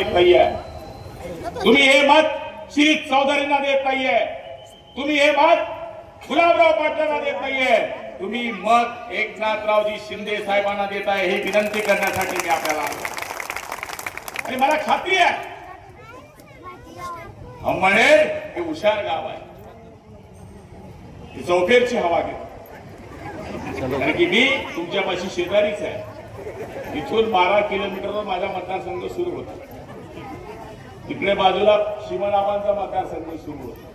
तुम्ही हे मत श्री चौधरींना देत नाहीये, तुम्ही हे मत गुलाबराव पाटलांना देत नाहीये, तुम्ही मत एकनाथरावजी शिंदे साहेबांना देत आहे ही विनंती करण्यासाठी मी आपल्याला आणि मला खात्री आहे अंमळनेर हे हुशार गाव आहे, चौफेरची हवा घेत कारण की मी तुमच्यापाशी शेजारीच आहे। इथून 12 किलोमीटरवर माझा मतदारसंघ सुरू होता, इकडे बाजूला शिवनाबांचा मतदारसंघ सुरू होता,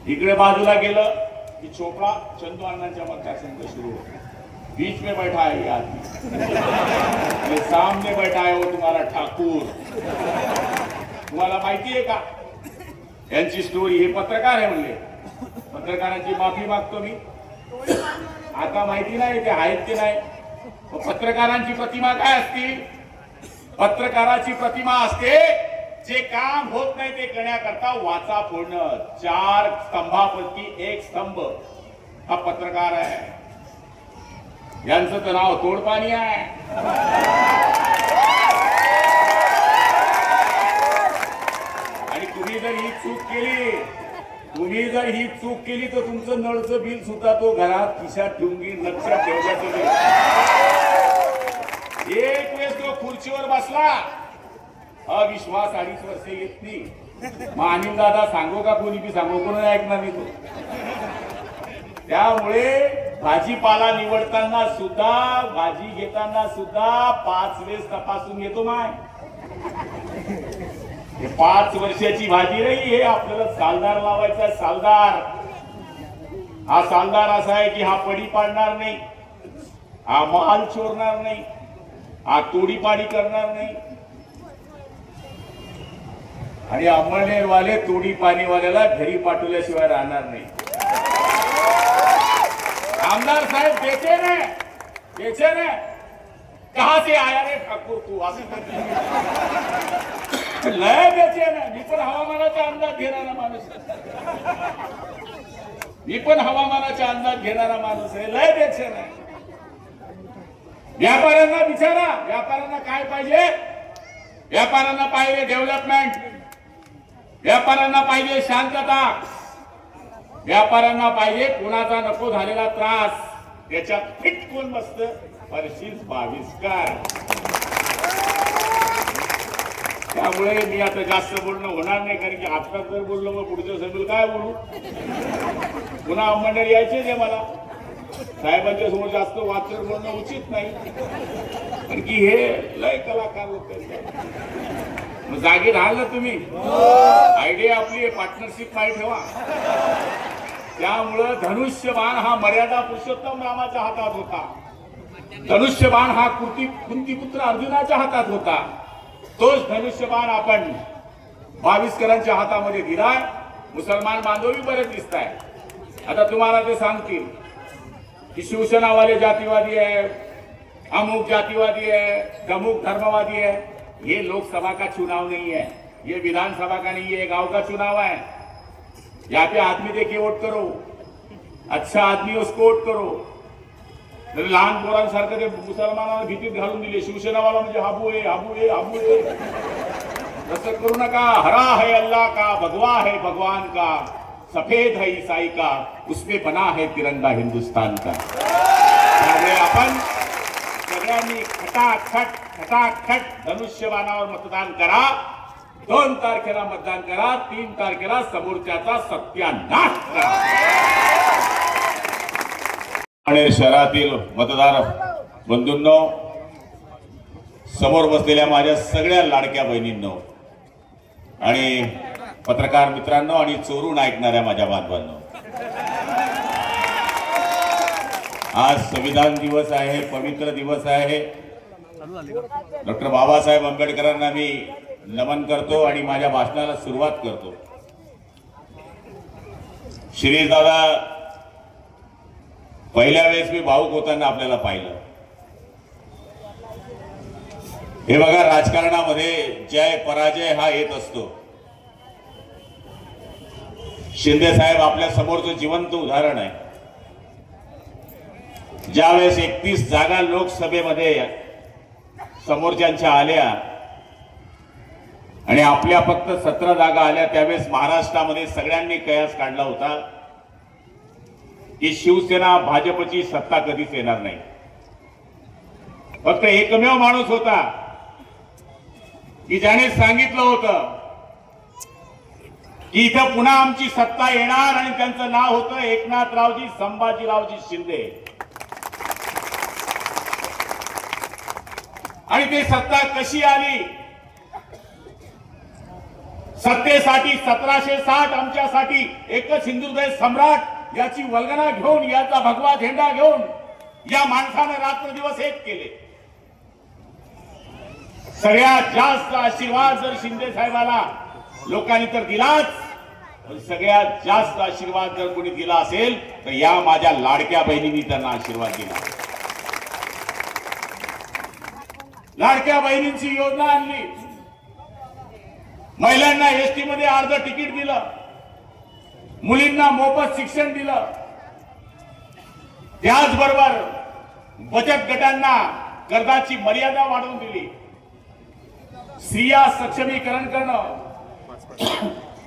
इकडे बाजूला गेलं की चोपड़ा चंदू अण्णांचा मतदारसंघ सुरू होता। बीच में बैठा है ये आदमी, सामने बैठा है वो तुम्हारा ठाकुर। तुम्हाला माहिती आहे का यांची स्टोरी? हे पत्रकार आहे म्हणले, पत्रकारांची माफी मागतो मी, आता माहिती नाही ते आहेत की नाही। पत्रकारांची प्रतिमा काय असते? पत्रकाराची प्रतिमा असते जे काम होत नाही ते करण्याकरता वाचा फोडणं। 4 स्तंभापैकी एक स्तंभ हा पत्रकार आहे, यांचं तर नाव तोडपाणी आहे। आणि तुम्ही जर ही चूक केली तर तुमचं नळचं बिल सुद्धा तो घरात खिशात ठेवून घेईल, लक्षात ठेवायचं। एक वेळेस तो खुर्चीवर बसला, अविश्वास 2.5 वर्ष येत नाही। मग अनिल दादा सांगो का कोणी बी सांगो, कोणी ऐकणार नाही तो। त्यामुळे भाजीपाला निवडताना सुद्धा, भाजी घेताना सुद्धा 5 वेळेस तपासून घेतो माय। 5 वर्षाची भाजी नाही, हे आपल्याला सालदार लावायचा आहे। सालदार हा सालदार असा आहे की हा पडी पाडणार नाही, हा माल चोरणार नाही, हा तोडीपाडी करणार नाही। आणि अंमळनेर वाले तोडी पाणीवाल्याला घरी पाठवल्याशिवाय राहणार नाही। आमदार साहेब बेचैन है, कहां से आया रे ठाकुर तू? असं लय बेचैन आहे। मी पण हवामानाचा अंदाज घेणारा माणूस आहे, लय बेचैन आहे। व्यापाऱ्यांना विचारा, व्यापाऱ्यांना काय पाहिजे? व्यापाऱ्यांना पाहिजे डेव्हलपमेंट, व्यापाऱ्यांना पाहिजे शांतता, व्यापाऱ्यांना पाहिजे कोणाचा नको झालेला त्रास, त्याच्यात फिट कोण बसतं? परिशिष्ट 22 त्यामुळे मी आता जास्त बोलणं होणार नाही, कारण की आता जर बोललो मग पुढच्या सभेला काय बोलू? पुन्हा अंमळनेर यायचे जे मला साहेबांच्या समोर जास्त वाचर बोलणं उचित नाही, कारण की हे लय कलाकार लोक आहेत। जागी राहाल ना तुम्ही, आयडिया आपली पार्टनरशिप माहीत ठेवा। त्यामुळं धनुष्यबाण हा मर्यादा पुरुषोत्तम रामाच्या हातात होता, धनुष्यबाण हा कुंतीपुत्र अर्जुनाच्या हातात होता। तोच धनुष्यबाण आपण 22करांच्या हातामध्ये दिलाय। मुसलमान बांधवही बरेच दिसत आहे। आता तुम्हाला ते सांगतील की शिवसेनावाले जातीवादी है, अमुक जातीवादी है, दमुक धर्मवादी है। ये लोकसभा का चुनाव नहीं है, ये विधानसभा का नहीं है, गांव का चुनाव है। यहाँ पे आदमी देखे वोट करो, अच्छा आदमी उसको वोट करो। लहान पोरांसारखं ते मुसलमानांना भीतीत घालून दिले, शिवसेनावाला म्हणजे हाबू आहे। तसं करू नका। हरा है अल्लाह का, भगवा है भगवान का, सफेद है ईसाई का, उसमें बना है तिरंगा हिंदुस्तान का। त्यामुळे आपण सगळ्यांनी खटाखट धनुष्यबाणावर मतदान करा। 2 तारखेला मतदान करा, 3 तारखेला समोरच्याचा सत्यानाश करा। अंमळनेर शहरातील मतदार बंधूंनो, समोर बसलेल्या माझ्या सगळ्या लाडक्या बहिणींनो आणि पत्रकार मित्रांनो आणि चोरून ऐकणाऱ्या माझ्या बांधवांनो, आज संविधान दिवस आहे, पवित्र दिवस आहे। डॉक्टर बाबासाहेब आंबेडकरांना मी नमन करतो आणि माझ्या भाषणाला सुरुवात करतो। शिरीष दादा, पहिल्या वेळेस मी भाऊक होताना आपल्याला पाहिलं। हे बघा, राजकारणामध्ये जय पराजय हा येत असतो। शिंदे साहेब आपल्या समोरचं जिवंत उदाहरण आहे। ज्यावेळेस 31 जागा लोकसभेमध्ये समोरच्यांच्या आल्या आणि आपल्या फक्त 17 जागा आल्या त्यावेळेस महाराष्ट्रामध्ये सगळ्यांनी कयास काढला होता की शिवसेना भाजपची सत्ता कधीच येणार नाही. फक्त एकमेव माणूस होता की ज्याने सांगितलं होतं की इथं पुन्हा आमची सत्ता येणार आणि त्यांचं नाव होतं एकनाथरावजी संभाजीरावजी शिंदे. आणि ते सत्ता कशी आली? सत्तेसाठी 1760 आमच्यासाठी एकच हिंदुहृदय सम्राट याची वल्गना घेऊन, याचा भगवा झेंडा घेऊन या माणसाने रात्रदिवस एक केले. सगळ्यात जास्त आशीर्वाद जर शिंदे साहेबाला लोकांनी तर दिलाच, पण सगळ्यात जास्त आशीर्वाद जर कोणी दिला असेल तर या माझ्या लाडक्या बहिणींनी त्यांना आशीर्वाद दिला. लाडक्या बहिणींची योजना आणली, महिलांना एसटी मध्ये अर्ध तिकीट दिलं, मुलींना मोफत शिक्षण दिलं, त्याचबरोबर बचत गटांना कर्जाची मर्यादा वाढवून दिली, स्त्रिया सक्षमीकरण करणं,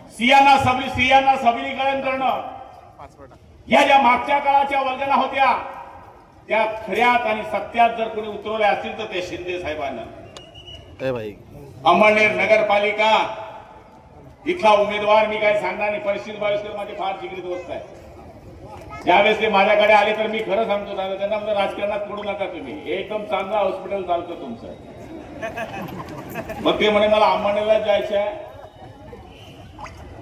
स्त्रियांना सबलीकरण करणं, या ज्या मागच्या काळाच्या वल्गना होत्या त्या खऱ्यात आणि सत्यात जर कोणी उतरवल्या असतील तर ते शिंदे साहेबांना. अंमळनेर नगरपालिका इथला उमेदवार मी काय सांगणार नाही, परिस्थिती बावीसकर माझे फार जिगरी दोस्त आहे. ज्यावेळेस ते माझ्याकडे आले तर मी खरं सांगतो दादा, त्यांना म्हणजे राजकारणात पडू नका तुम्ही, एकदम चांगलं हॉस्पिटल चालतं तुमचं. मग ते म्हणे मला अंमळनेरला जायचं आहे.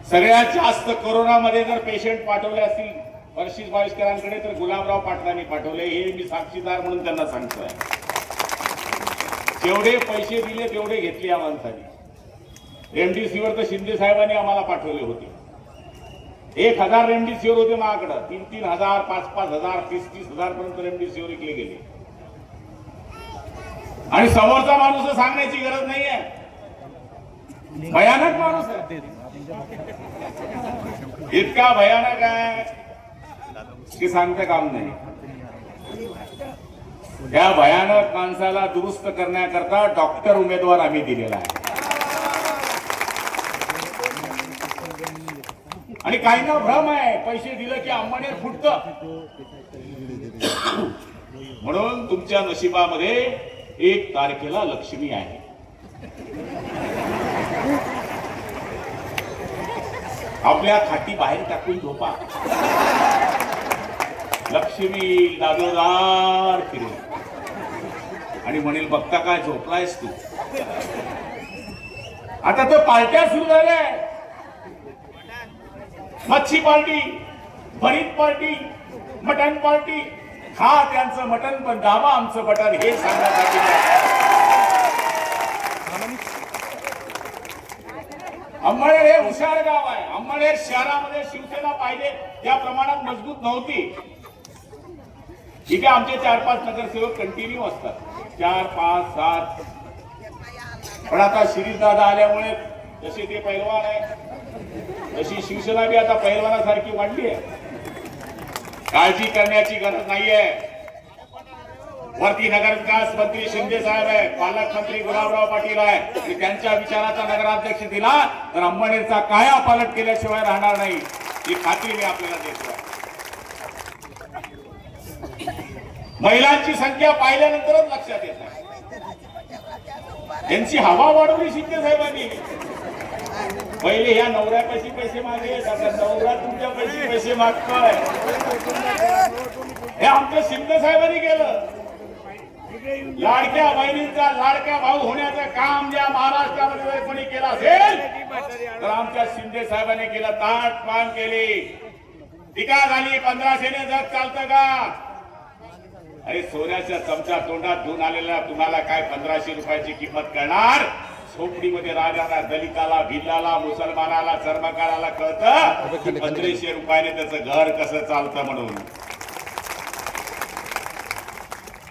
सगळ्यात जास्त कोरोनामध्ये जर पेशंट पाठवले असतील परिस्थिती बावीसकरांकडे तर गुलाबराव पाटलांनी पाठवले, हे मी साक्षीदार म्हणून त्यांना सांगतोय. जेवढे पैसे दिले तेवढे घेतले या माणसाने. रेमडेसिवीर तर शिंदे साहेबांनी आम्हाला पाठवले होते. 1000 रेमडेसिवीर होते माझ्याकडे, 3,000, 5,000, 30,000 पर्यंत रेमडेसिवीर विकले गेले. आणि समोरचा माणूस सांगण्याची गरज नाहीये, भयानक माणूस आहे, इतका भयानक आहे की सांगता काम नाही. या भयानक माणसाला दुरुस्त करण्याकरता डॉक्टर उमेदवार आम्ही दिलेला आहे. आणि काहींना भ्रम आहे पैसे दिले की अंमळनेर फुटतं, म्हणून तुमच्या नशिबामध्ये 1 तारखेला लक्ष्मी आहे. आपल्या खाटी बाहेर टाकून झोपा, लक्ष्मी दादोदार फिरेल आणि म्हणेल बघता काय झोपलायस तू. आता तर पार्ट्या सुरू झाल्या, मच्छी पार्टी, भरीत पार्टी, मटण पार्टी. खा त्यांचं मटण पण दाबा आमचं बटन, हे सांगण्यासाठी. अंमळनेर हे हुशार गाव आहे. अंमळनेर शहरामध्ये शिवसेना पाहिजे त्या प्रमाणात मजबूत नव्हती. इथे आमचे 4-5 नगरसेवक कंटिन्यू असतात, 4, 5, 7. पण आता शिरीष दादा आल्यामुळे जसे ते पैलवान आहे तशी शिवसेना बी आता पैलवानासारखी वाढली आहे. काळजी करण्याची गरज नाहीये. वरती नगरविकास मंत्री शिंदे साहेब आहे, पालकमंत्री गुलाबराव पाटील आहे, आणि त्यांच्या विचाराचा नगराध्यक्ष दिला तर अंमळनेरचा काया पालट केल्याशिवाय राहणार नाही, ही खात्री मी आपल्याला देतो. महिलांची संख्या पाहिल्यानंतरच लक्षात येत आहे. त्यांची हवा वाढवली शिंदे साहेबांनी. पहिले ह्या नवऱ्यापाशी पैसे मागे, नवरा तुमच्या पैसे मागतोय, हे आमच्या शिंदे साहेबांनी केलं. लाडक्या बहिणींचा लाडक्या भाऊ होण्याचं काम ज्या महाराष्ट्रामध्ये कोणी केलं असेल तर आमच्या शिंदे साहेबांनी केलं. ताट मान केली, टीका झाली, 1500ने जग चालतं का? अरे सोन्याच्या चमचा तोंडात घेऊन आलेला तुम्हाला काय 1500 रुपयाची किंमत करणार? झोपडीमध्ये राहणाऱ्या दलिताला, भिल्लाला, मुसलमानाला, चर्मकाराला कळतं 1500 रुपयाने त्याचं घर कसं चालतं म्हणून.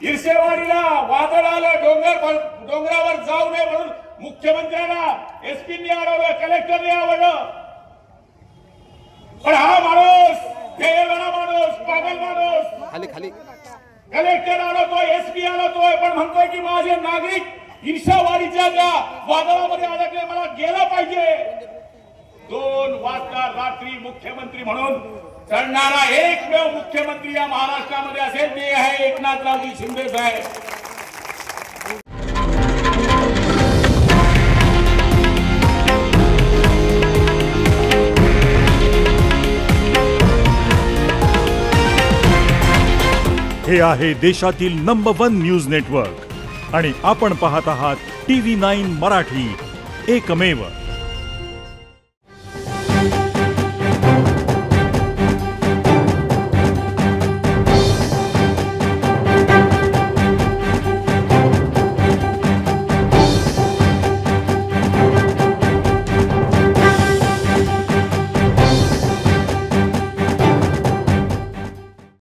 इरसेवाडीला वादळ आलं, डोंगरावर जाऊ नये म्हणून मुख्यमंत्र्यांना एसपींनी अडवलं, कलेक्टरने आवडलं. पण हा माणूस देवेगडा माणूस, पागल माणूस, खाली खाली कलेक्टर आलोय, एसपी आलोय, पण म्हणतोय की माझे नागरिक इरसेवाडीच्या ज्या वादळामध्ये अडकले मला गेलं पाहिजे. 2 वाजता रात्री मुख्यमंत्री म्हणून चढणारा एकमेव मुख्यमंत्री या महाराष्ट्रामध्ये असेल ते आहे एकनाथरावजी शिंदे साहेब. हे आहे देशातील नंबर 1 न्यूज नेटवर्क आणि आपण पाहत आहात TV9 मराठी, एकमेव.